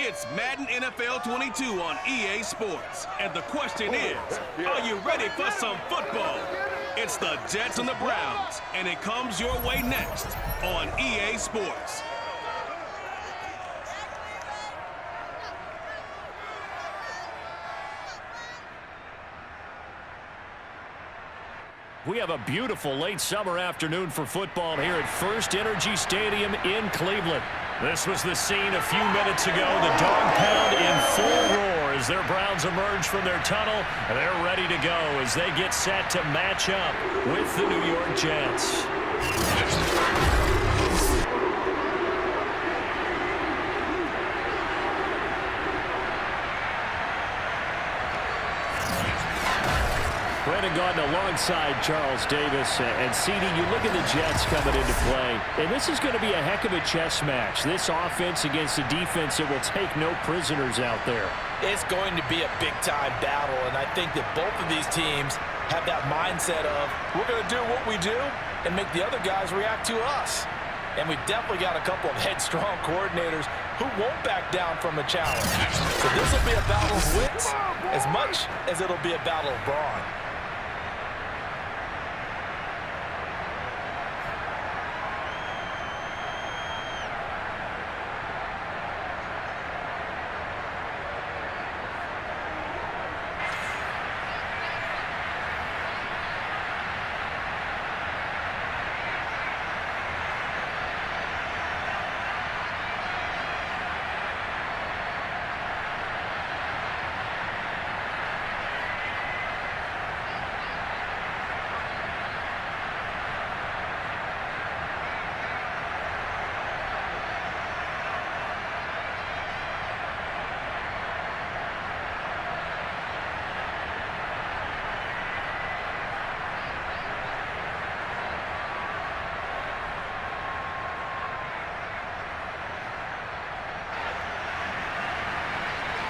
It's Madden NFL 22 on EA Sports. And the question is, are you ready for some football? It's the Jets and the Browns, and it comes your way next on EA Sports. We have a beautiful late summer afternoon for football here at First Energy Stadium in Cleveland. This was the scene a few minutes ago. The dog pound in full roar as their Browns emerge from their tunnel. They're ready to go as they get set to match up with the New York Jets. Brandon Gaudin alongside Charles Davis. And CD, you look at the Jets coming into play, and this is going to be a heck of a chess match. This offense against a defense that will take no prisoners out there. It's going to be a big-time battle, and I think that both of these teams have that mindset of, we're going to do what we do and make the other guys react to us. And we've definitely got a couple of headstrong coordinators who won't back down from a challenge. So this will be a battle of wits as much as it'll be a battle of brawn.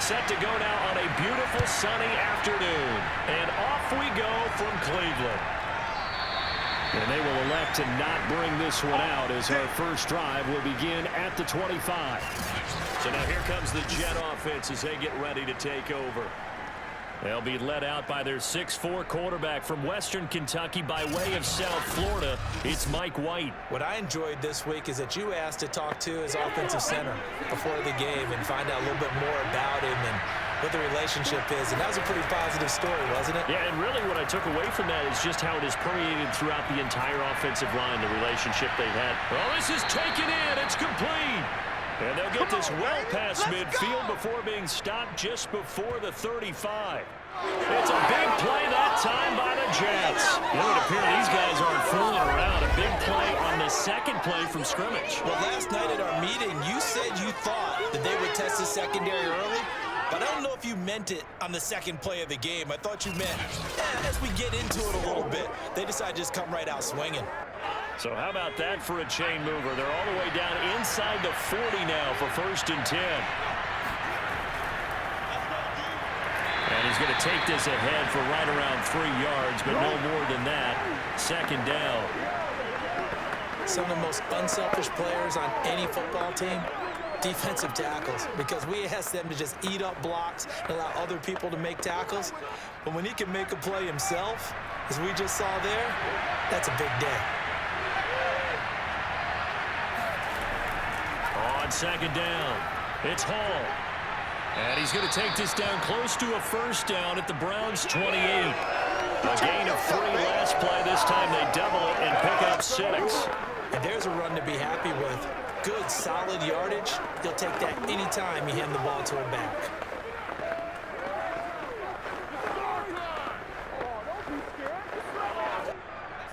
Set to go now on a beautiful sunny afternoon. And off we go from Cleveland. And they will elect to not bring this one out as our first drive will begin at the 25. So now here comes the Jet offense as they get ready to take over. They'll be led out by their 6'4" quarterback from Western Kentucky by way of South Florida. It's Mike White. What I enjoyed this week is that you asked to talk to his offensive center before the game and find out a little bit more about him and what the relationship is. And that was a pretty positive story, wasn't it? Yeah, and really what I took away from that is just how it has permeated throughout the entire offensive line, the relationship they've had. Well, this is taken in. It's complete. And they'll get this well past midfield before being stopped just before the 35. It's a big play that time by the Jets. It would appear these guys aren't fooling around. A big play on the second play from scrimmage. Well, last night at our meeting, you said you thought that they would test the secondary early, but I don't know if you meant it on the second play of the game. I thought you meant, as we get into it a little bit, they decide to just come right out swinging. So how about that for a chain mover? They're all the way down inside the 40 now for 1st and 10. And he's going to take this ahead for right around 3 yards, but no more than that. 2nd down. Some of the most unselfish players on any football team, defensive tackles, because we ask them to just eat up blocks and allow other people to make tackles. But when he can make a play himself, as we just saw there, that's a big day. On 2nd down, it's Hall. And he's going to take this down close to a 1st down at the Browns' 28. A gain of 3 last play. This time they double it and pick up 6. And there's a run to be happy with. Good, solid yardage. He'll take that anytime you hand the ball to him back.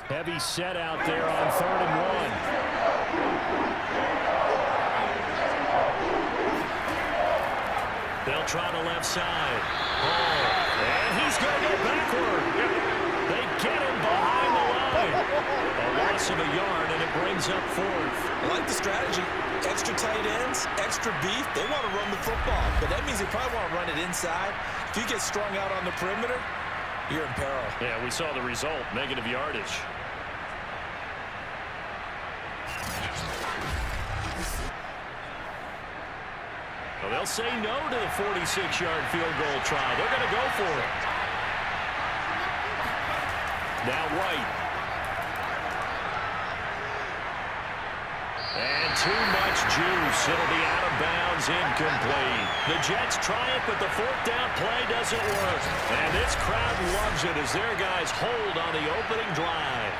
Heavy set out there on 3rd and 1. They'll try the left side. And he's going to go backward. They get him behind the line. A loss of a yard, and it brings up 4th. I like the strategy. Extra tight ends, extra beef. They want to run the football, but that means they probably want to run it inside. If you get strung out on the perimeter, you're in peril. Yeah, we saw the result, negative yardage. Well, they'll They'll say no to the 46-yard field goal try. They're going to go for it. Now White. And too much juice. It'll be out of bounds, incomplete. The Jets try it, but the fourth down play doesn't work. And this crowd loves it as their guys hold on the opening drive.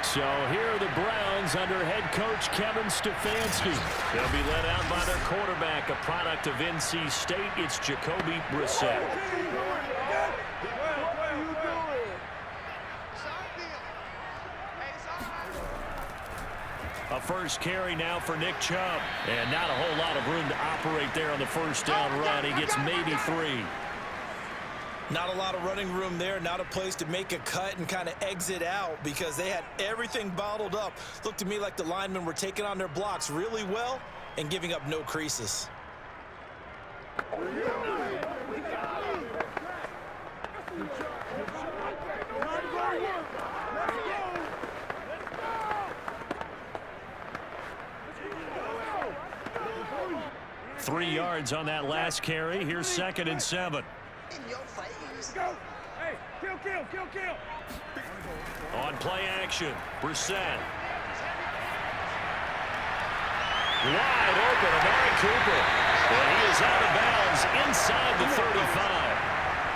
So here are the Browns under head coach Kevin Stefanski. They'll be led out by their quarterback, a product of NC State. It's Jacoby Brissett. A first carry now for Nick Chubb. And not a whole lot of room to operate there on the first down run. He gets maybe 3. Not a lot of running room there, not a place to make a cut and kind of exit out because they had everything bottled up. Looked to me like the linemen were taking on their blocks really well and giving up no creases. Three yards on that last carry. Here's 2nd and 7. In your face. Go. Hey, kill. On play action, Brissett. Wide open, Amari Cooper. And he is out of bounds inside the 35.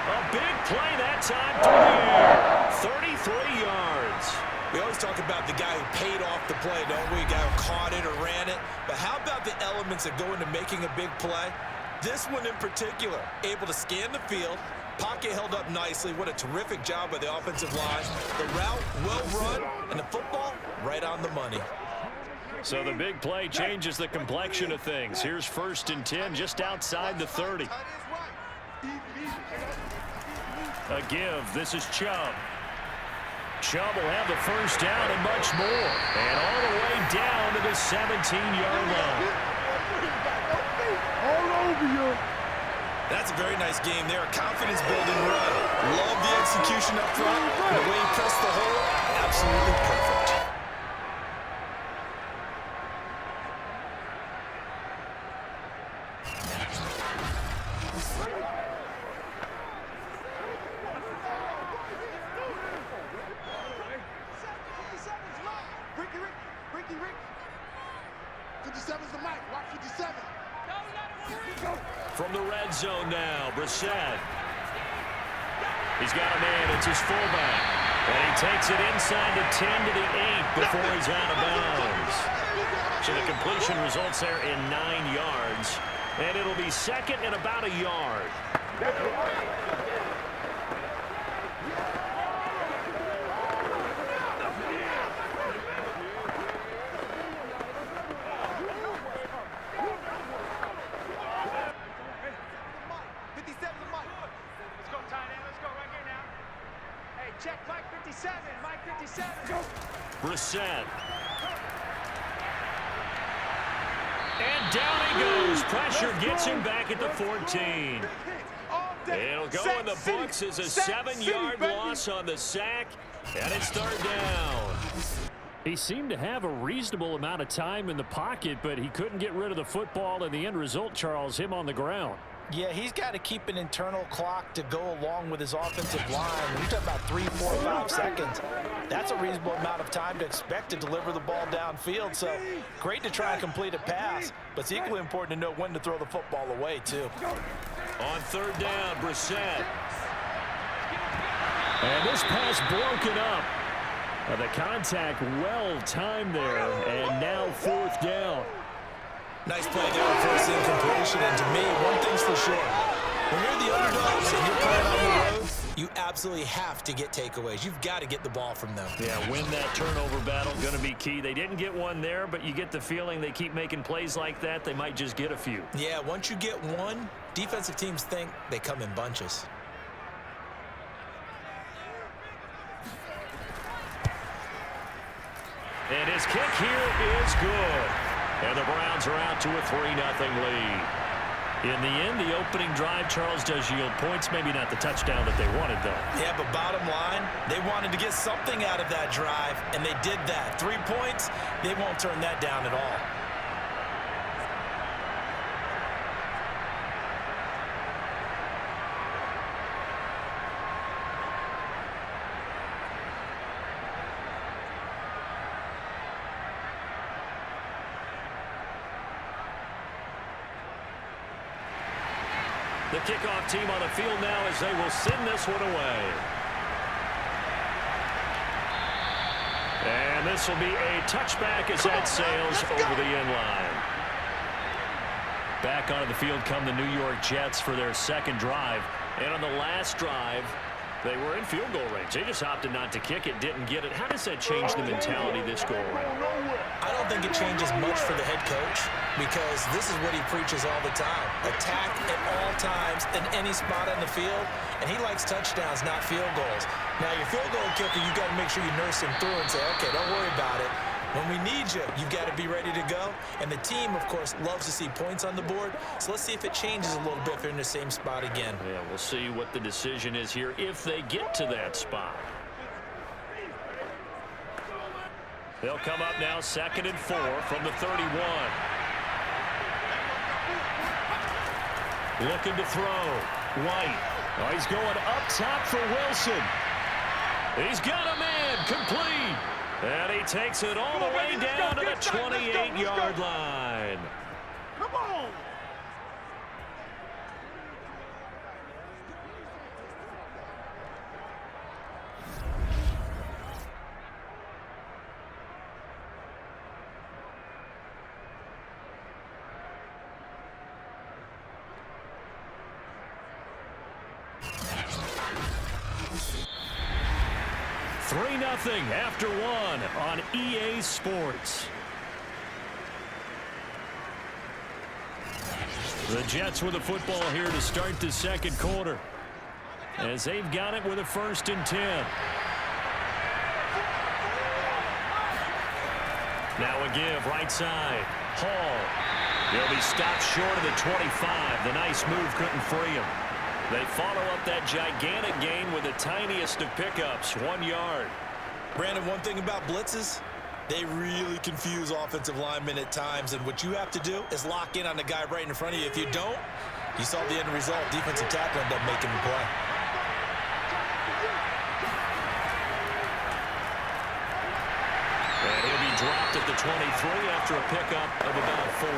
A big play that time through the air. 33 yards. We always talk about the guy who paid off the play, don't we? The guy who caught it or ran it. But how about the elements that go into making a big play? This one in particular, able to scan the field, pocket held up nicely. What a terrific job by the offensive line. The route well run, and the football right on the money. So the big play changes the complexion of things. Here's 1st and 10 just outside the 30. A give. This is Chubb. Chubb will have the first down and much more. And all the way down to the 17-yard line. All over you. That's a very nice game there. A confidence-building run. Love the execution up front. And the way he pressed the hole, absolutely perfect. Ricky. 57's the mic. Watch 57. From the red zone now, Brissett. He's got a man. It's his fullback. And he takes it inside the 10 to the 8 before he's out of bounds. So the completion results there in 9 yards. And it'll be 2nd and about a yard. Check Mike 57. Mike 57. Go. Brissett. And down he goes. Pressure gets him back at the 14. It'll go in the books as a 7-yard loss on the sack. And it's 3rd down. He seemed to have a reasonable amount of time in the pocket, but he couldn't get rid of the football, and the end result, Charles, him on the ground. Yeah, he's got to keep an internal clock to go along with his offensive line. When you're talking about 3, 4, 5 seconds, that's a reasonable amount of time to expect to deliver the ball downfield. So great to try and complete a pass, but it's equally important to know when to throw the football away, too. On 3rd down, Brissett. And this pass broken up. The contact well timed there, and now 4th down. Nice play there on first incompletion, and to me, one thing's for sure. When you're the underdogs and you're playing on the road, you absolutely have to get takeaways. You've got to get the ball from them. Yeah, win that turnover battle, going to be key. They didn't get one there, but you get the feeling they keep making plays like that, they might just get a few. Yeah, once you get one, defensive teams think they come in bunches. And his kick here is good. And the Browns are out to a 3-0 lead. In the end, the opening drive, Charles, does yield points. Maybe not the touchdown that they wanted, though. Yeah, but bottom line, they wanted to get something out of that drive, and they did that. 3 points, they won't turn that down at all. The kickoff team on the field now as they will send this one away. And this will be a touchback as that sails over the end line. Back onto the field come the New York Jets for their second drive. And on the last drive, they were in field goal range. They just opted not to kick it, didn't get it. How does that change the mentality this go around? I don't think it changes much for the head coach because this is what he preaches all the time. Attack at all times in any spot on the field, and he likes touchdowns, not field goals. Now, your field goal kicker, you got to make sure you nurse him through and say, okay, don't worry about it. When we need you, you've got to be ready to go. And the team, of course, loves to see points on the board. So let's see if it changes a little bit if they're in the same spot again. Yeah, we'll see what the decision is here if they get to that spot. They'll come up now 2nd and 4 from the 31. Looking to throw. White. Oh, he's going up top for Wilson. He's got a man. Complete. And he takes it all the way down to the 28-yard line. Come on. Nothing after one on EA Sports. The Jets with the football here to start the second quarter as they've got it with a 1st and 10. Now a give right side. Hall. He'll be stopped short of the 25. The nice move couldn't free him. They follow up that gigantic gain with the tiniest of pickups, 1 yard. Brandon, one thing about blitzes, they really confuse offensive linemen at times, and what you have to do is lock in on the guy right in front of you. If you don't, you saw the end result. Defensive tackle ended up making the play. And he'll be dropped at the 23 after a pickup of about 4.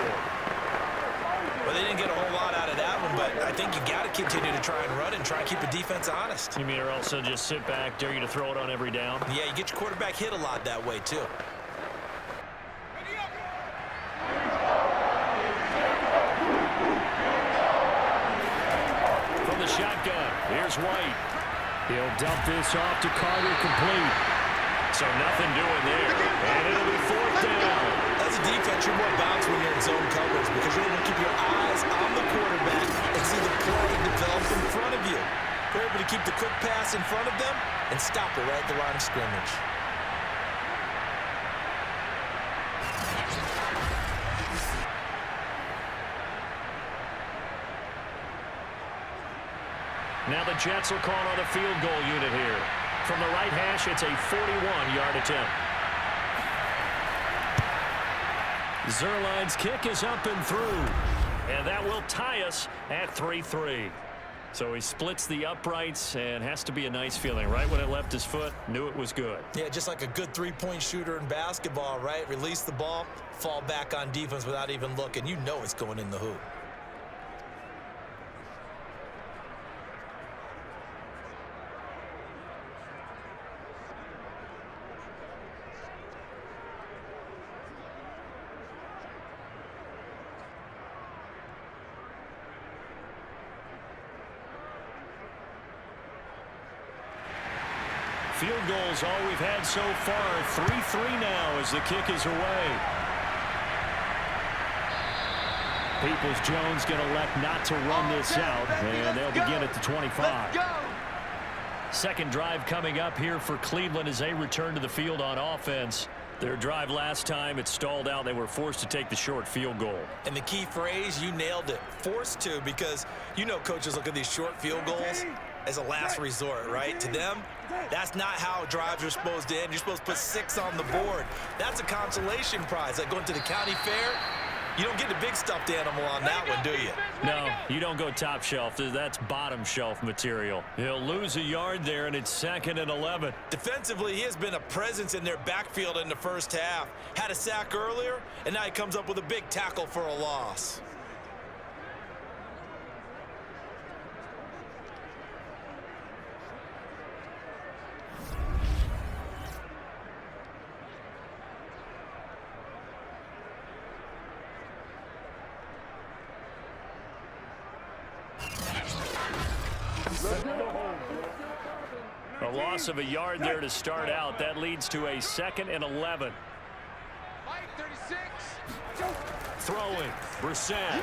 Well, they didn't get a whole lot out of that one, but I think you got to continue to try and run and try and keep the defense honest. You mean or also just sit back, dare you to throw it on every down? Yeah, you get your quarterback hit a lot that way, too. From the shotgun, here's White. He'll dump this off to Carter, complete. So nothing doing there, and it'll be 4th down. As a defense, you're more balanced when you're in zone coverage because you're able to keep your eyes on the quarterback and see the play develop in front of you. You're able to keep the quick pass in front of them and stop it right at the line of scrimmage. Now the Jets will call on a field goal unit here. From the right hash, it's a 41-yard attempt. Zerline's kick is up and through. And that will tie us at 3-3. So he splits the uprights and has to be a nice feeling. Right when it left his foot, knew it was good. Yeah, just like a good three-point shooter in basketball, right? Release the ball, fall back on defense without even looking. You know it's going in the hoop. Field goals all we've had so far. 3-3 now as the kick is away. Peoples-Jones going to elect not to run this out, and they'll begin at the 25. Second drive coming up here for Cleveland as they return to the field on offense. Their drive last time, it stalled out. They were forced to take the short field goal. And the key phrase, you nailed it. Forced to, because you know coaches look at these short field goals as a last resort, right? To them, that's not how drives are supposed to end. You're supposed to put 6 on the board. That's a consolation prize. Like going to the county fair, you don't get the big stuffed animal on that one, do you? No, you don't go top shelf. That's bottom shelf material. He'll lose a yard there, and it's 2nd and 11. Defensively, he has been a presence in their backfield in the first half. Had a sack earlier, and now he comes up with a big tackle for a loss. A loss of a yard there to start out. That leads to a 2nd and 11. Throwing. Brissett.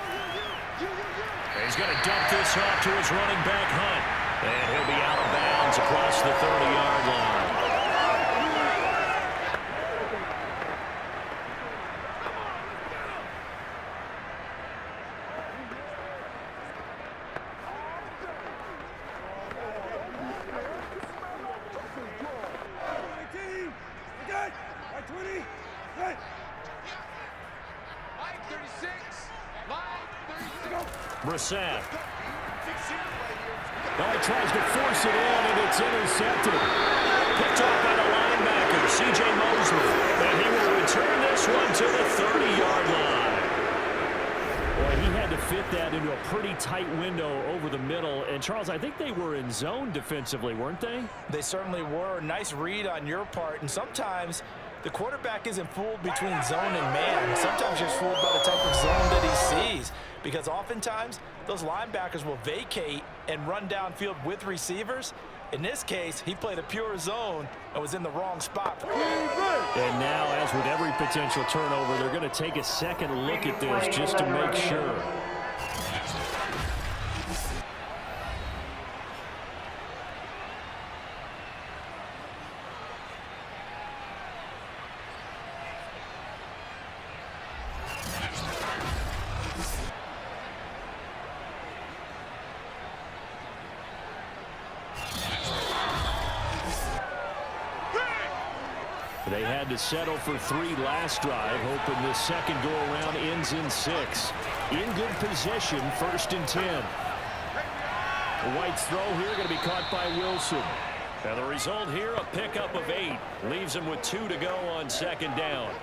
He's going to dump this off to his running back, Hunt. And he'll be out of bounds across the 30-yard line. Brissett. Now he tries to force it in, and it's intercepted. Picked off by the linebacker, C.J. Mosley. And he will return this one to the 30-yard line. Boy, he had to fit that into a pretty tight window over the middle. And, Charles, I think they were in zone defensively, weren't they? They certainly were. Nice read on your part. And sometimes the quarterback isn't fooled between zone and man. Sometimes he's fooled by the type of zone that he sees. Because oftentimes, those linebackers will vacate and run downfield with receivers. In this case, he played a pure zone and was in the wrong spot. And now, as with every potential turnover, they're going to take a second look at this just to make sure. They had to settle for 3 last drive, hoping this second go-around ends in 6. In good position, 1st and 10. White's throw here going to be caught by Wilson. And the result here, a pickup of 8. Leaves him with 2 to go on 2nd down.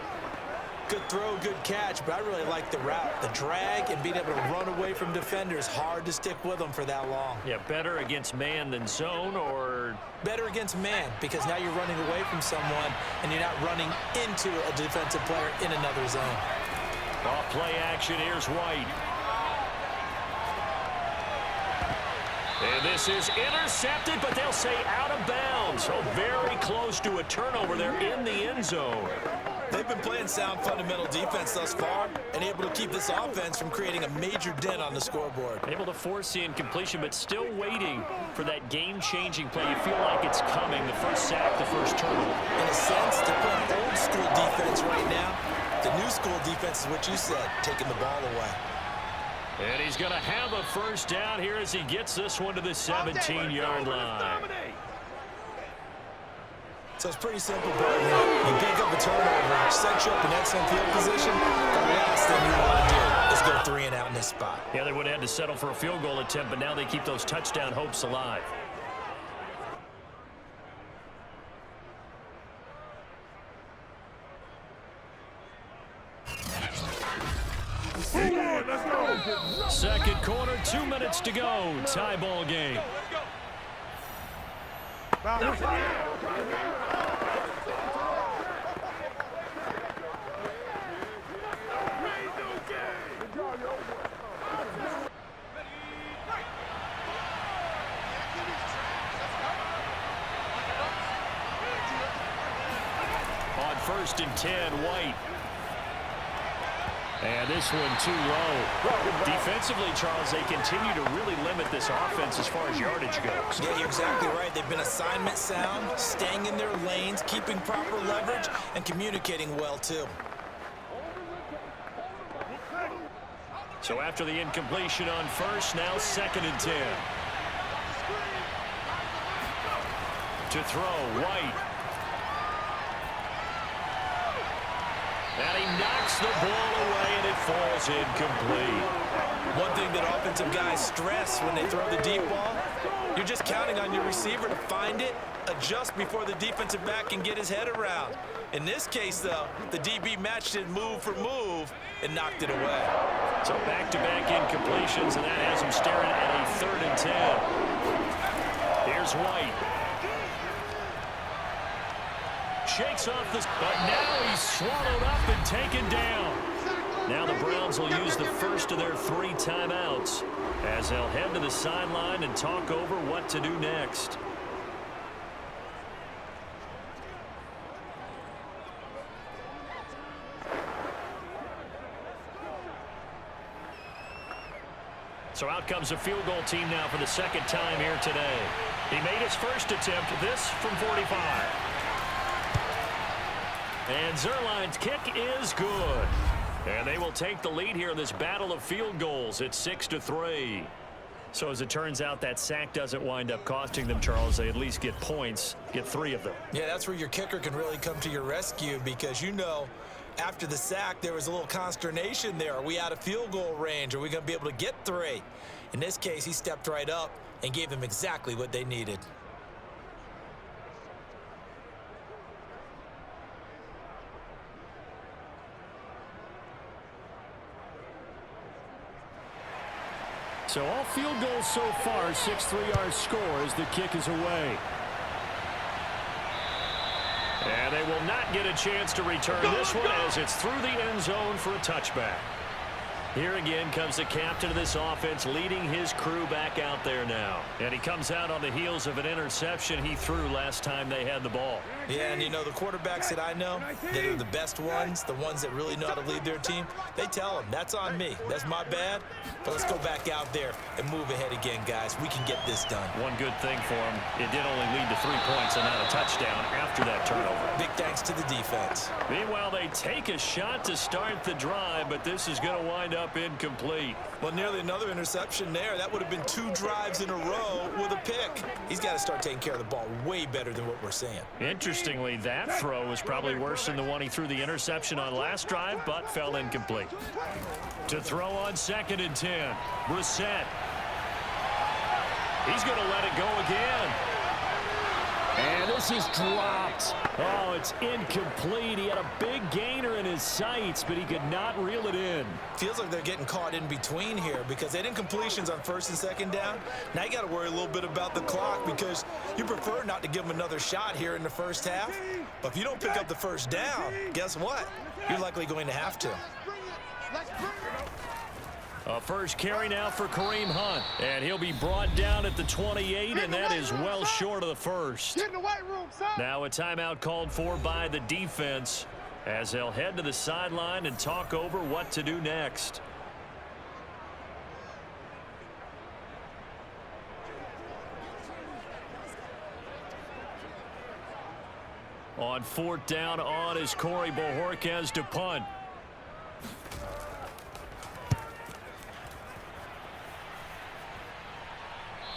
Good throw, good catch, but I really like the route. The drag and being able to run away from defenders, hard to stick with them for that long. Yeah, better against man than zone, or? Better against man, because now you're running away from someone and you're not running into a defensive player in another zone. Off play action, here's White. And this is intercepted, but they'll say out of bounds. So very close to a turnover there in the end zone. They've been playing sound fundamental defense thus far and able to keep this offense from creating a major dent on the scoreboard. Able to force the incompletion, but still waiting for that game-changing play. You feel like it's coming, the first sack, the first turnover. In a sense, they're playing old school defense right now. The new school defense is what you said, taking the ball away. And he's going to have a first down here as he gets this one to the 17-yard line. So it's pretty simple, Barton. You pick up a turnover, set you up in excellent field position. The last thing you want to do is go 3 and out in this spot. Yeah, they would have had to settle for a field goal attempt, but now they keep those touchdown hopes alive. Second quarter, 2 minutes to go. Tie ball game. On 1st and 10, White. And this one too low. Defensively, Charles, they continue to really limit this offense as far as yardage goes. Yeah, you're exactly right. They've been assignment sound, staying in their lanes, keeping proper leverage, and communicating well, too. So after the incompletion on 1st, now 2nd and 10. To throw, White. And he knocks the ball away, and it falls incomplete. One thing that offensive guys stress when they throw the deep ball, you're just counting on your receiver to find it, adjust before the defensive back can get his head around. In this case, though, the DB matched it move for move and knocked it away. So back-to-back incompletions, and that has him staring at a 3rd and 10. Here's White. Shakes off this, but now he's swallowed up and taken down. Now the Browns will use the first of their 3 timeouts as they'll head to the sideline and talk over what to do next. So out comes a field goal team now for the second time here today. He made his first attempt, this from 45. And Zuerlein's kick is good. And they will take the lead here in this battle of field goals. It's 6-3. So as it turns out, that sack doesn't wind up costing them, Charles. They at least get points, get 3 of them. Yeah, that's where your kicker can really come to your rescue because, you know, after the sack, there was a little consternation there. Are we out of field goal range? Are we going to be able to get 3? In this case, he stepped right up and gave them exactly what they needed. So all field goals so far, 6 3-yard scores. The kick is away. And they will not get a chance to return this one as it's through the end zone for a touchback. Here again comes the captain of this offense leading his crew back out there now. And he comes out on the heels of an interception he threw last time they had the ball. Yeah, and you know, the quarterbacks that I know that are the best ones, the ones that really know how to lead their team, they tell them, that's on me. That's my bad. But let's go back out there and move ahead again, guys. We can get this done. One good thing for him, it did only lead to 3 points and not a touchdown after that turnover. Big thanks to the defense. Meanwhile, they take a shot to start the drive, but this is going to wind up incomplete. Well, nearly another interception there. That would have been 2 drives in a row with a pick. He's got to start taking care of the ball way better than what we're seeing. Interestingly, that throw was probably worse than the one he threw the interception on last drive, but fell incomplete. To throw on 2nd and 10, Brissett. He's going to let it go again. And this is dropped. Oh, it's incomplete. He had a big gainer in his sights, but he could not reel it in. Feels like they're getting caught in between here because they had incompletions on 1st and 2nd down. Now you got to worry a little bit about the clock because you prefer not to give them another shot here in the first half. But if you don't pick up the first down, guess what? You're likely going to have to. A first carry now for Kareem Hunt. And he'll be brought down at the 28, and that is well short of the first. Now a timeout called for by the defense as they'll head to the sideline and talk over what to do next. On 4th down on is Corey Bojorquez to punt.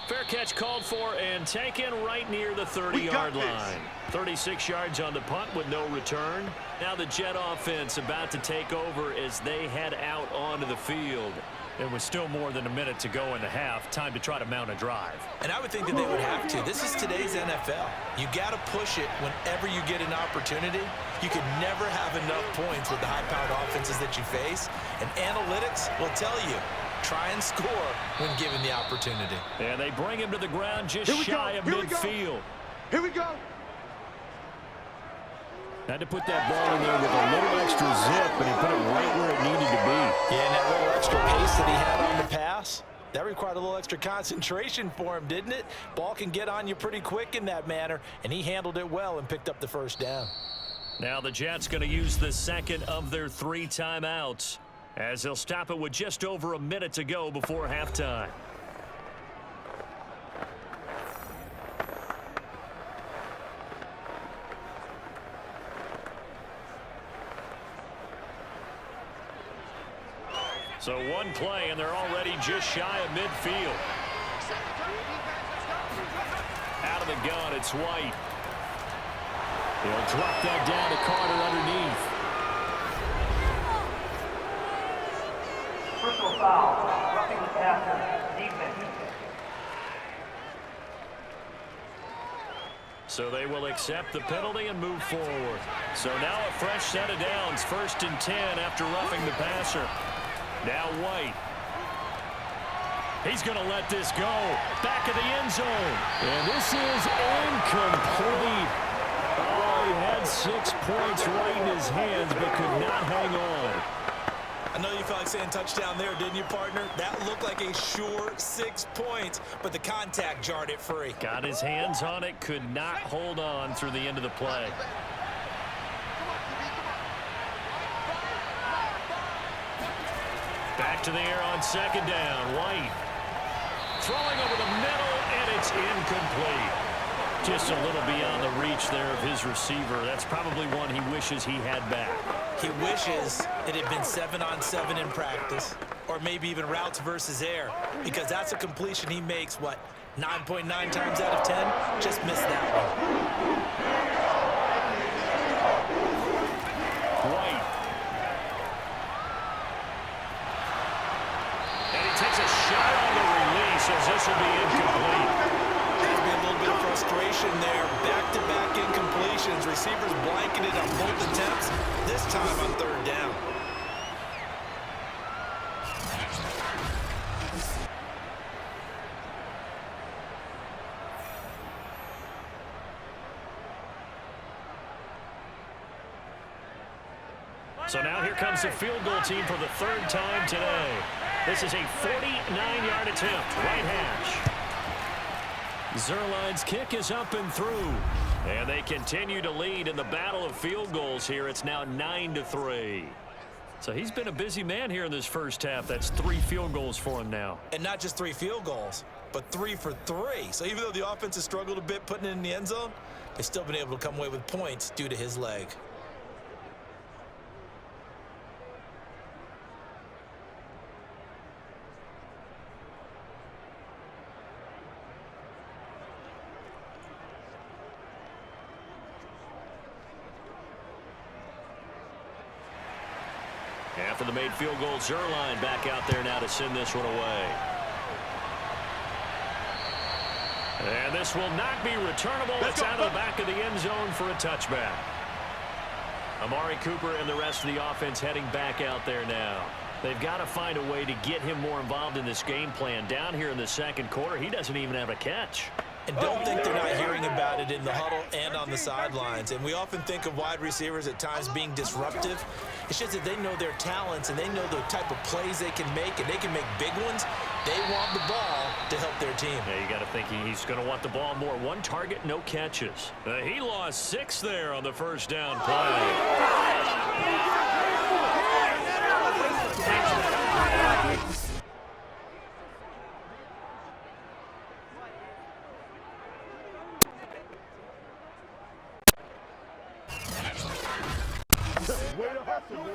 Fair catch called for and taken right near the 30-yard line. 36 yards on the punt with no return. Now the Jet offense about to take over as they head out onto the field. There was still more than a minute to go in the half. Time to try to mount a drive. And I would think that they would have to. This is today's NFL. You got to push it whenever you get an opportunity. You can never have enough points with the high-powered offenses that you face. And analytics will tell you, try and score when given the opportunity. And they bring him to the ground just shy of midfield. Here we go. Had to put that ball in there with a little extra zip, but he put it right where it needed to be. Yeah, and that little extra pace that he had on the pass, that required a little extra concentration for him, didn't it? Ball can get on you pretty quick in that manner, and he handled it well and picked up the first down. Now the Jets going to use the second of their 3 timeouts, as they'll stop it with just over a minute to go before halftime. So one play, and they're already just shy of midfield. Out of the gun, it's White. He'll drop that down to Carter underneath. Personal foul, roughing the passer, defense. So they will accept the penalty and move forward. So now a fresh set of downs, 1st and 10 after roughing the passer. Now White. He's going to let this go. Back of the end zone. And this is incomplete. Oh, he had 6 points right in his hands, but could not hang on. I know you felt like saying touchdown there, didn't you, partner? That looked like a sure 6 points, but the contact jarred it free. Got his hands on it, could not hold on through the end of the play. Back to the air on second down. White throwing over the middle, and it's incomplete. Just a little beyond the reach there of his receiver. That's probably one he wishes he had back. He wishes it had been 7-on-7 in practice, or maybe even routes versus air, because that's a completion he makes, what, 9.9 times out of 10? Just missed that one. White. And he takes a shot on the release as this will be incomplete. There's been a little bit of frustration there. Back-to-back incompletions. Receivers blanketed on both attempts, this time on third down. So now here comes the field goal team for the third time today. This is a 49-yard attempt, right hash. Zerline's kick is up and through. And they continue to lead in the battle of field goals here. It's now 9-3. So he's been a busy man here in this first half. That's 3 field goals for him now. And not just 3 field goals, but 3 for 3. So even though the offense has struggled a bit putting it in the end zone, they've still been able to come away with points due to his leg. After the made field goal, Zerline back out there now to send this one away. And this will not be returnable. It's out of the back of the end zone for a touchback. Amari Cooper and the rest of the offense heading back out there now. They've got to find a way to get him more involved in this game plan. Down here in the second quarter, he doesn't even have a catch. And don't think they're not hearing about it in the huddle and on the sidelines. And we often think of wide receivers at times being disruptive. It's just that they know their talents and they know the type of plays they can make, and they can make big ones. They want the ball to help their team. Yeah, you got to think he's going to want the ball more. 1 target, no catches. He lost 6 there on the first down play. Way to hustle, boy.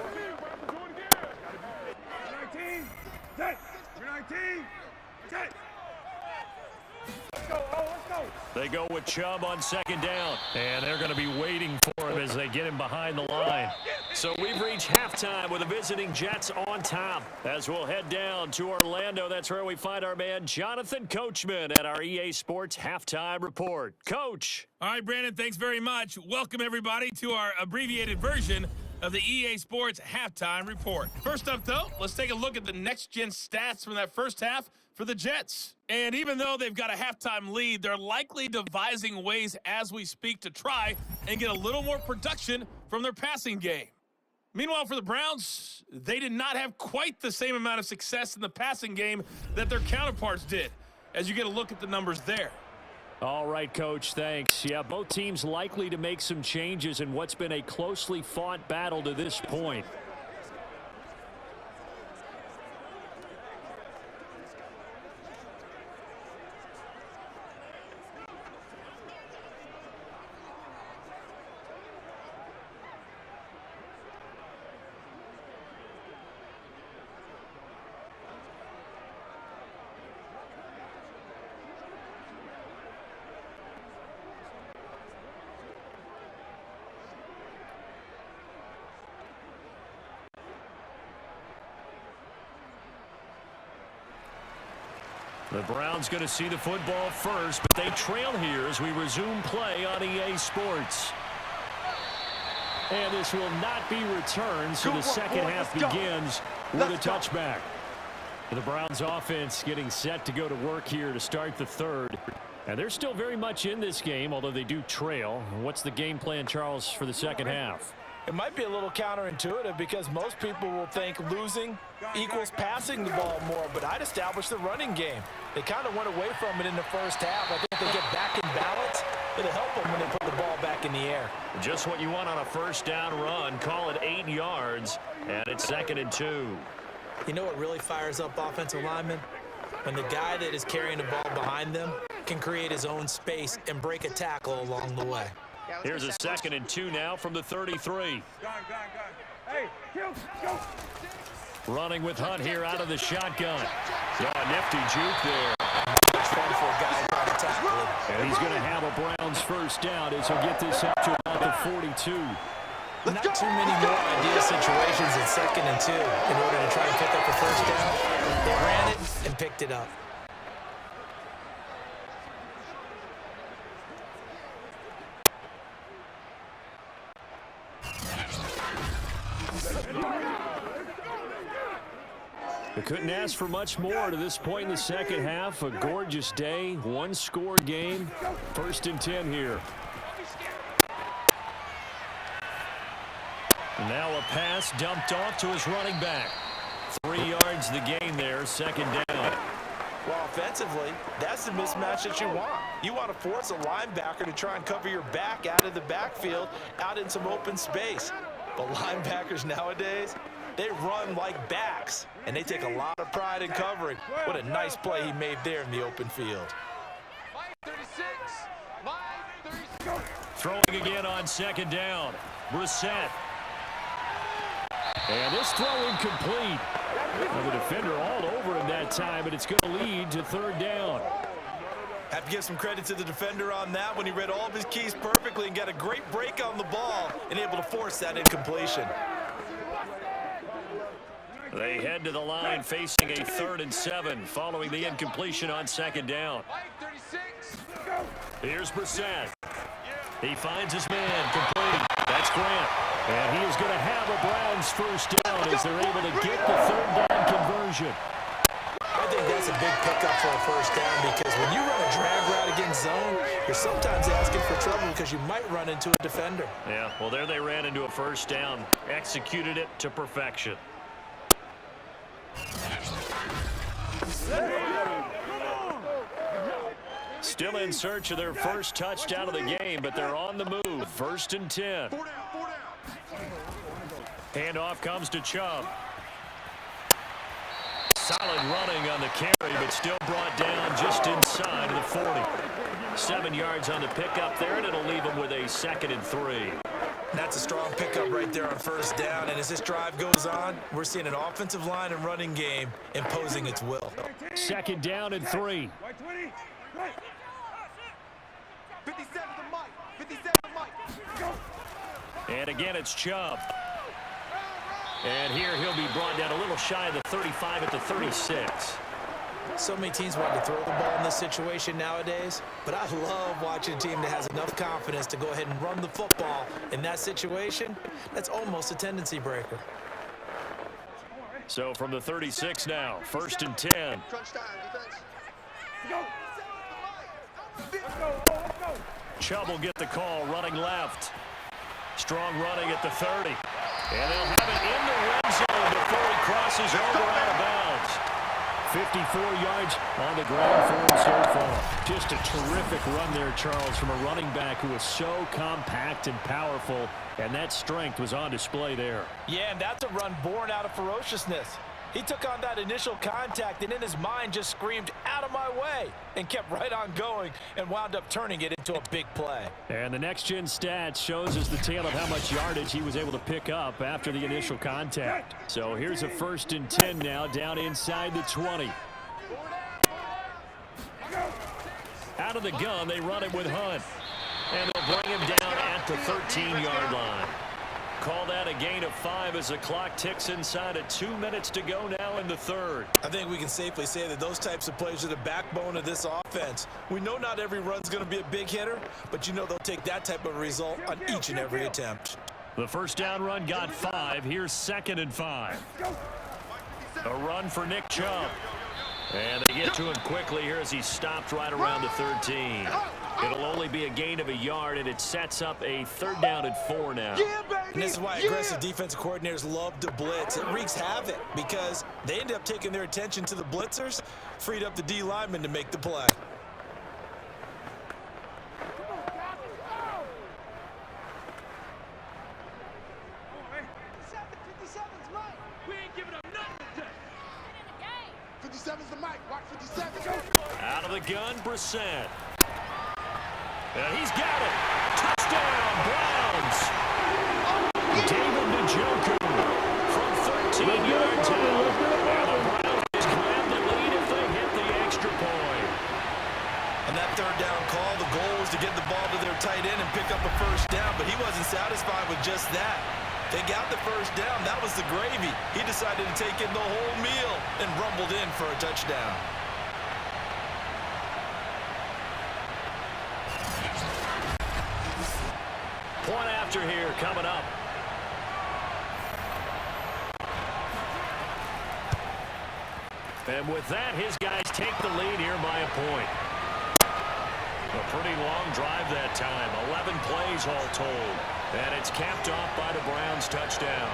19, 10. 19, 10. Let's go, let's go. They go with Chubb on second down, and they're going to be waiting for him as they get him behind the line. So we've reached halftime with the visiting Jets on top. As we'll head down to Orlando, that's where we find our man Jonathan Coachman at our EA Sports Halftime Report. Coach. All right, Brandon, thanks very much. Welcome, everybody, to our abbreviated version of the EA Sports Halftime Report. First up, though, let's take a look at the next-gen stats from that first half for the Jets. And even though they've got a halftime lead, they're likely devising ways as we speak to try and get a little more production from their passing game. Meanwhile, for the Browns, they did not have quite the same amount of success in the passing game that their counterparts did, as you get a look at the numbers there. All right, Coach, thanks. Yeah, both teams likely to make some changes in what's been a closely fought battle to this point. The Browns going to see the football first, but they trail here as we resume play on EA Sports. And this will not be returned, so the second half begins with a touchback. The Browns offense getting set to go to work here to start the third. And they're still very much in this game, although they do trail. What's the game plan, Charles, for the second half? It might be a little counterintuitive because most people will think losing equals passing the ball more, but I'd establish the running game. They kind of went away from it in the first half. I think if they get back in balance, it'll help them when they put the ball back in the air. Just what you want on a first down run. Call it 8 yards, and it's 2nd and 2. You know what really fires up offensive linemen? When the guy that is carrying the ball behind them can create his own space and break a tackle along the way. Here's a 2nd and 2 now from the 33. Hey, go. Running with Hunt here out of the shotgun. Nifty juke there. It's fun for a guy trying to tackle it. And he's going to have a Browns first down as he'll get this up to about the 42. Not too many more ideal situations in 2nd and 2 in order to try and pick up the first down. They ran it and picked it up. They couldn't ask for much more to this point in the second half. A gorgeous day, one-score game. 1st and 10 here. Now a pass dumped off to his running back. 3 yards the gain there, 2nd down. Well, offensively, that's the mismatch that you want. You want to force a linebacker to try and cover your back out of the backfield, out in some open space. But linebackers nowadays, they run like backs, and they take a lot of pride in covering. What a nice play he made there in the open field. Throwing again on 2nd down. Brissett. And this throw incomplete. Well, the defender all over him that time, but it's going to lead to 3rd down. Have to give some credit to the defender on that when he read all of his keys perfectly and got a great break on the ball and able to force that incompletion. They head to the line facing a 3rd and 7 following the incompletion on 2nd down. Here's Brissett. He finds his man complete. That's Grant. And he is going to have a Browns first down as they're able to get the 3rd down conversion. I think that's a big pickup for a first down because when you run a drag route against zone, you're sometimes asking for trouble because you might run into a defender. Yeah, well, there they ran into a first down. Executed it to perfection. Still in search of their first touchdown of the game, but they're on the move. 1st and 10. Handoff comes to Chubb. Solid running on the carry, but still brought down just inside of the 40. 7 yards on the pickup there, and it'll leave them with a 2nd and 3. That's a strong pickup right there on first down, and as this drive goes on, we're seeing an offensive line and running game imposing its will. 2nd down and 3. 57 to Mike. 57 to Mike. And again, it's Chubb. And here he'll be brought down a little shy of the 35 at the 36. So many teams want to throw the ball in this situation nowadays, but I love watching a team that has enough confidence to go ahead and run the football in that situation. That's almost a tendency breaker. So from the 36 now, 1st and 10. Crunch time, defense. Chubb will get the call, running left. Strong running at the 30. And they'll have it in the red zone before he crosses over out of bounds. 54 yards on the ground for him so far. Just a terrific run there, Charles, from a running back who is so compact and powerful, and that strength was on display there. Yeah, and that's a run born out of ferociousness. He took on that initial contact and in his mind just screamed, "Out of my way," and kept right on going and wound up turning it into a big play. And the next-gen stats shows us the tale of how much yardage he was able to pick up after the initial contact. So here's a 1st and 10 now down inside the 20. Out of the gun, they run it with Hunt. And they'll bring him down at the 13-yard line. Call that a gain of 5 as the clock ticks inside of 2 minutes to go now in the 3rd. I think we can safely say that those types of plays are the backbone of this offense. We know not every run's going to be a big hitter, but you know they'll take that type of result on each and every attempt. The first down run got 5. Here's 2nd and 5. A run for Nick Chubb. And they get to him quickly here as he stopped right around the 13. It'll only be a gain of a yard, and it sets up a 3rd down and 4 now. And this is why aggressive defensive coordinators love to blitz. It wreaks havoc because they end up taking their attention to the blitzers, freed up the D lineman to make the play. Out of the gun, Brissett. And he's got it. Touchdown, Browns. David Njoku from 13 yards out. And the Browns just grab the lead if they hit the extra point. On that 3rd down call, the goal was to get the ball to their tight end and pick up a 1st down, but he wasn't satisfied with just that. They got the 1st down. That was the gravy. He decided to take in the whole meal and rumbled in for a touchdown. Point after here coming up. And with that, his guys take the lead here by a point. A pretty long drive that time. 11 plays all told. And it's capped off by the Browns' touchdown.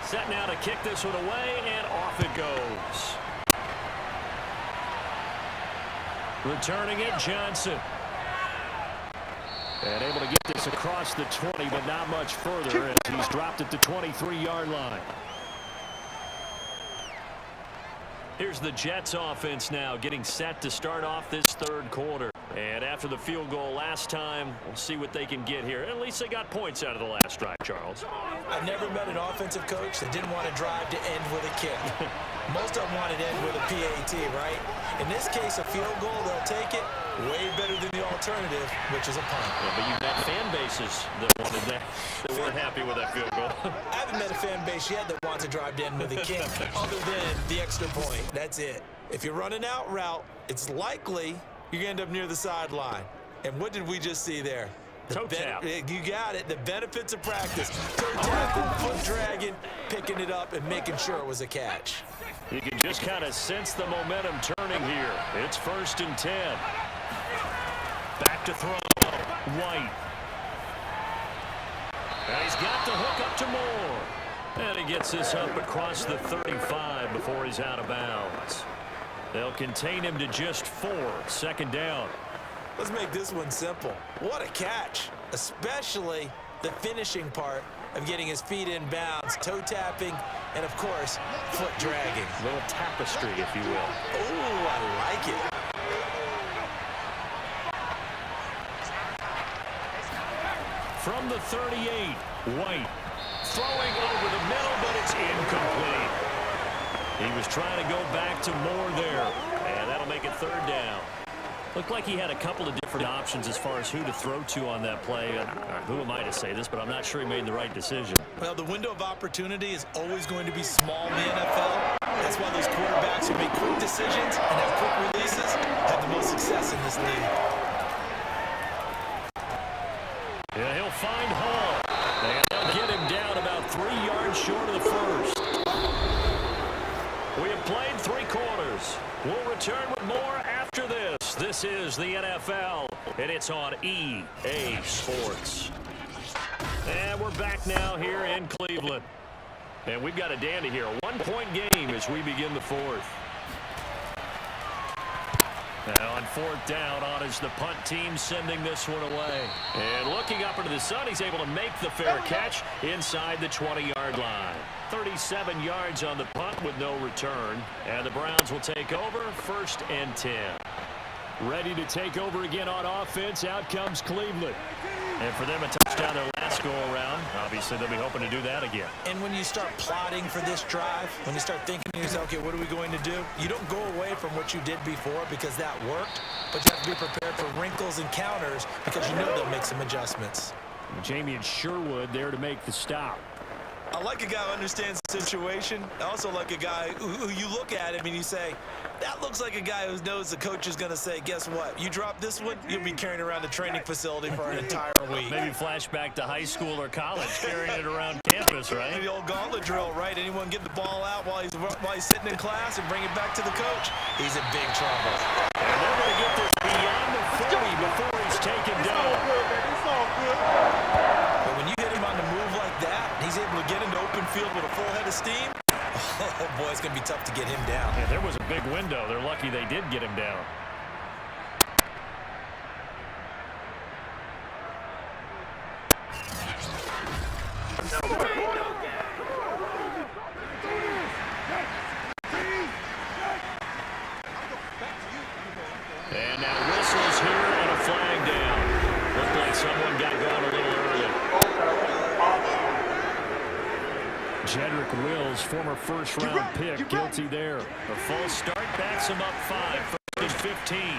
Set now to kick this one away, and off it goes. Returning it, Johnson. And able to get this across the 20, but not much further as he's dropped at the 23-yard line. Here's the Jets offense now getting set to start off this 3rd quarter. And after the field goal last time, we'll see what they can get here. At least they got points out of the last drive, Charles. I've never met an offensive coach that didn't want to drive to end with a kick. Most of them wanted to end with a PAT, right? In this case, a field goal, they'll take it. Way better than the alternative, which is a punt. Yeah, but you've met fan bases that wanted that, that weren't happy with that field goal. I haven't met a fan base yet that wants to drive to end with a kick, other than the extra point. That's it. If you're running out route, it's likely you're going to end up near the sideline. And what did we just see there? Toe tap. You got it. The benefits of practice. Toe tapping, foot dragging, picking it up, and making sure it was a catch. You can just kind of sense the momentum turning here. It's 1st and 10. Back to throw. White. And he's got the hook up to Moore. And he gets this up across the 35 before he's out of bounds. They'll contain him to just 4. 2nd down. Let's make this one simple. What a catch, especially the finishing part of getting his feet in bounds, toe tapping, and of course, foot dragging. A little tapestry, if you will. Oh, I like it. From the 38, White throwing over the middle, but it's incomplete. He was trying to go back to Moore there, and that'll make it 3rd down. Looked like he had a couple of different options as far as who to throw to on that play. Who am I to say this, but I'm not sure he made the right decision. Well, the window of opportunity is always going to be small in the NFL. That's why those quarterbacks who make quick decisions and have quick releases have the most success in this league. Yeah, he'll find Hall. And they'll get him down about 3 yards short of the first. We have played 3 quarters. We'll return with more after this. This is the NFL, and it's on EA Sports. And we're back now here in Cleveland. And we've got a dandy here. A 1-point game as we begin the 4th. Now on 4th down, on is the punt team sending this one away. And looking up into the sun, he's able to make the fair catch inside the 20-yard line. 37 yards on the punt with no return. And the Browns will take over 1st and 10. Ready to take over again on offense. Out comes Cleveland. And for them, a touchdown their last go-around. Obviously, they'll be hoping to do that again. And when you start plotting for this drive, when you start thinking to yourself, okay, what are we going to do? You don't go away from what you did before because that worked, but you have to be prepared for wrinkles and counters because you know they'll make some adjustments. Jamie and Sherwood there to make the stop. I like a guy who understands the situation. I also like a guy who you look at him and you say, that looks like a guy who knows the coach is going to say, guess what? You drop this one, you'll be carrying around the training facility for an entire week. Maybe flashback to high school or college, carrying it around campus, right? The old gauntlet drill, right? Anyone get the ball out while he's sitting in class and bring it back to the coach? He's in big trouble. And they're going to get this beyond the 40 before he's taken down. But when you hit him on the move like that, he's able to get into open field with a full head of steam. Oh, boy, it's going to be tough to get him down. Yeah, there was a big window. They're lucky they did get him down. And now whistles here and a flag down. Looked like someone got going a little early. Jedrick Wills, former first-round pick, guilty there. A false start backs him up 5, first and 15.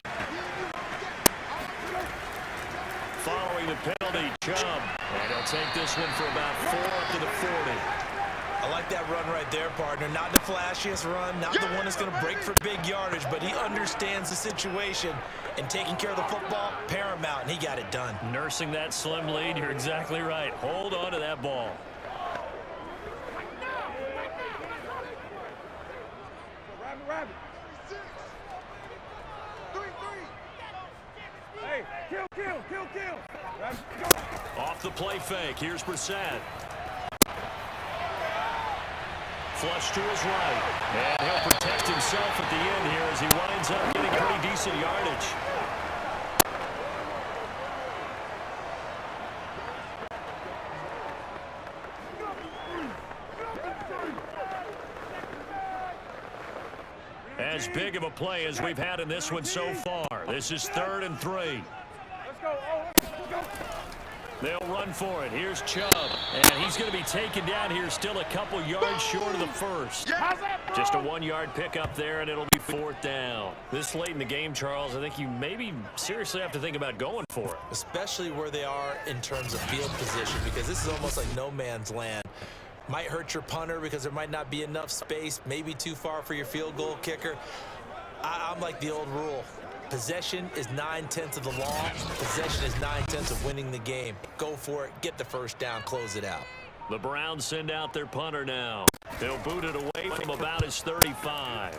Following the penalty, Chubb. And he'll take this one for about 4 up to the 40. I like that run right there, partner. Not the flashiest run, not the one that's going to break for big yardage, but he understands the situation, and taking care of the football, paramount, and he got it done. Nursing that slim lead, you're exactly right. Hold on to that ball. Rabbit. 3-3. Hey, kill. Rabbit, go. Off the play fake, here's Brissett. Flush to his right. And he'll protect himself at the end here as he winds up getting pretty decent yardage. As big of a play as we've had in this one so far. This is 3rd and 3. Let's go. Let's go. They'll run for it. Here's Chubb. And he's going to be taken down here, still a couple yards short of the first. Just a 1-yard pickup there, and it'll be 4th down. This late in the game, Charles, I think you maybe seriously have to think about going for it. Especially where they are in terms of field position, because this is almost like no man's land. Might hurt your punter because there might not be enough space, maybe too far for your field goal kicker. I'm like the old rule. Possession is 9/10 of the law. Possession is 9/10 of winning the game. Go for it, get the first down, close it out. The Browns send out their punter now. They'll boot it away from about his 35.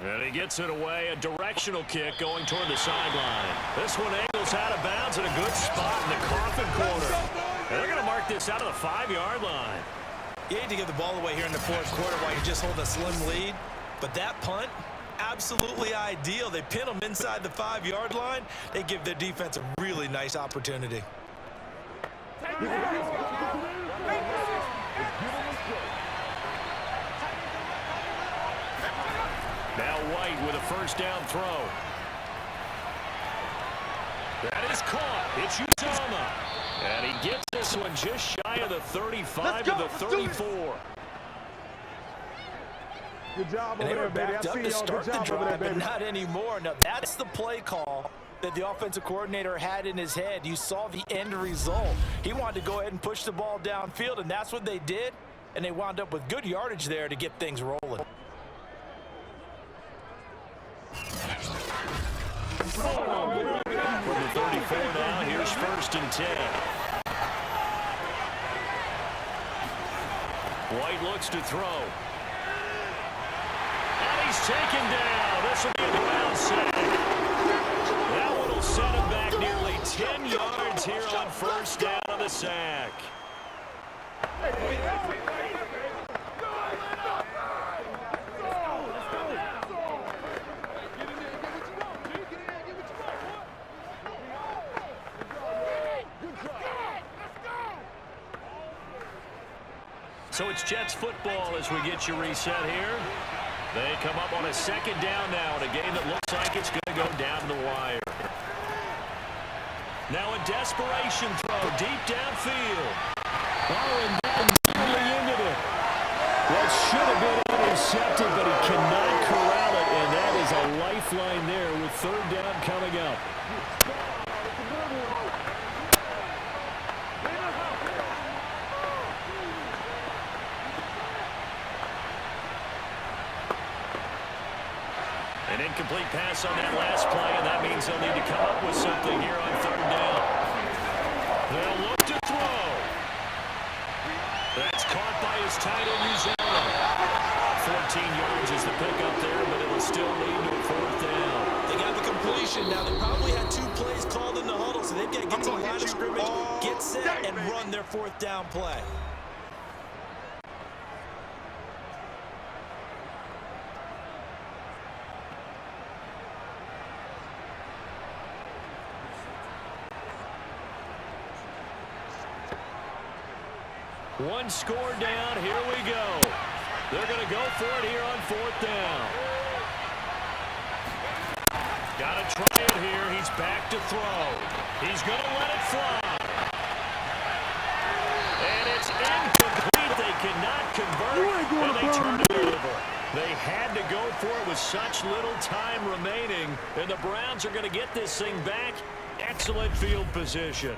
And he gets it away, a directional kick going toward the sideline. This one angles out of bounds in a good spot in the coffin corner. And they're going to mark this out of the 5-yard line. You hate to give the ball away here in the 4th quarter while you're just holding a slim lead, but that punt, absolutely ideal. They pin them inside the 5-yard line. They give their defense a really nice opportunity. Now White with a first down throw. That is caught. It's Uzomah. And he gets this one just shy of the 35 to the 34. Good job And over they were there, baby. backed I up see to y'all. start Good the job over there, drive, but baby. not anymore. Now, that's the play call that the offensive coordinator had in his head. You saw the end result. He wanted to go ahead and push the ball downfield, and that's what they did. And they wound up with good yardage there to get things rolling. From the 34 now, here's 1st and 10. White looks to throw. And he's taken down. This will be a ground sack. That one will set him back nearly 10 yards here on 1st down on the sack. So it's Jets football as we get you reset here. They come up on a 2nd down now in a game that looks like it's going to go down to the wire. Now a desperation throw deep downfield. Oh, and that nearly ended it. That should have been intercepted, but he cannot corral it, and that is a lifeline there with third down coming up. An incomplete pass on that last play, and that means they'll need to come up with something here on third down. They'll look to throw. That's caught by his tight end, Uzoma. 14 yards is the pickup there, but it'll still lead to a fourth down. They got the completion. Now, they probably had 2 plays called in the huddle, so they've got to get to the line of scrimmage, get set, and run their fourth down play. One score down. Here we go. They're going to go for it here on fourth down. Got to try it here. He's back to throw. He's going to let it fly. And it's incomplete. They cannot convert, and they turn it over. They had to go for it with such little time remaining, and the Browns are going to get this thing back. Excellent field position.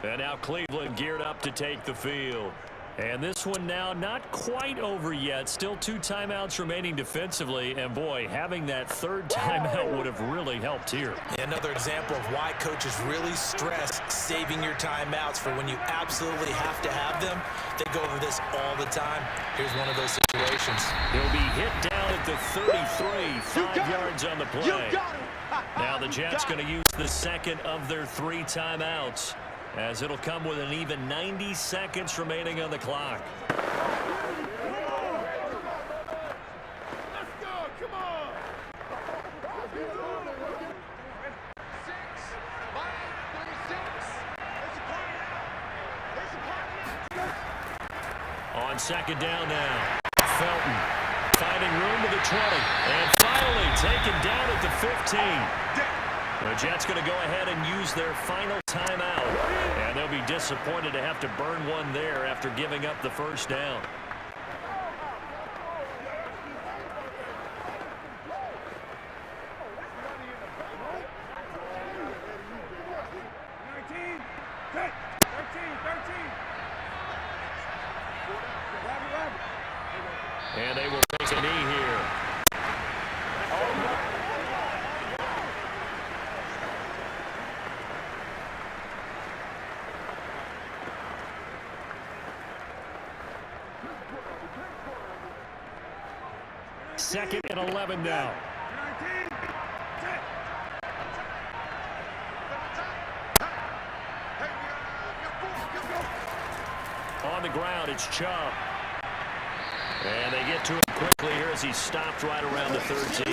And now Cleveland geared up to take the field. And this one now not quite over yet. Still 2 timeouts remaining defensively. And, boy, having that third timeout would have really helped here. Another example of why coaches really stress saving your timeouts for when you absolutely have to have them. They go over this all the time. Here's one of those situations. He'll be hit down at the 33, 5 yards on the play. Now the Jets going to use the second of their 3 timeouts, as it'll come with an even 90 seconds remaining on the clock. Let's go, come on. 6, 5, 26. On second down now, Felton finding room to the 20, and finally taken down at the 15. The Jets going to go ahead and use their final timeout, and they'll be disappointed to have to burn one there after giving up the first down. And they will take a knee here. Second and 11 now. On the ground, it's Chubb. And they get to him quickly here as he's stopped right around the 13.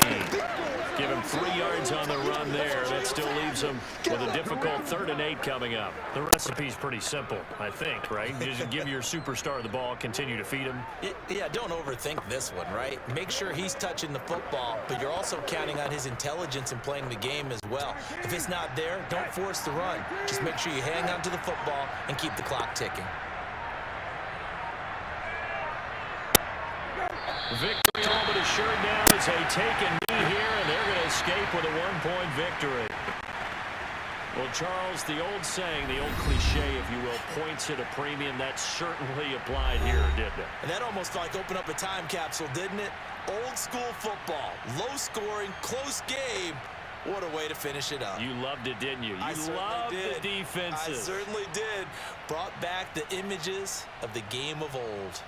Give him 3 yards on the run there. That still leaves him with a difficult 3rd and 8 coming up. The recipe's pretty simple, I think, right? Just give your superstar the ball, continue to feed him. Yeah, don't overthink this one, right? Make sure he's touching the football, but you're also counting on his intelligence in playing the game as well. If it's not there, don't force the run. Just make sure you hang on to the football and keep the clock ticking. Victory helmet assured now as they take a knee here, and they're going to escape with a 1-point victory. Well, Charles, the old saying, the old cliche, if you will, points at a premium, that certainly applied here, didn't it? And that almost like opened up a time capsule, didn't it? Old school football, low scoring, close game. What a way to finish it up. You loved it, didn't you? I loved did. the defenses. I certainly did. Brought back the images of the game of old.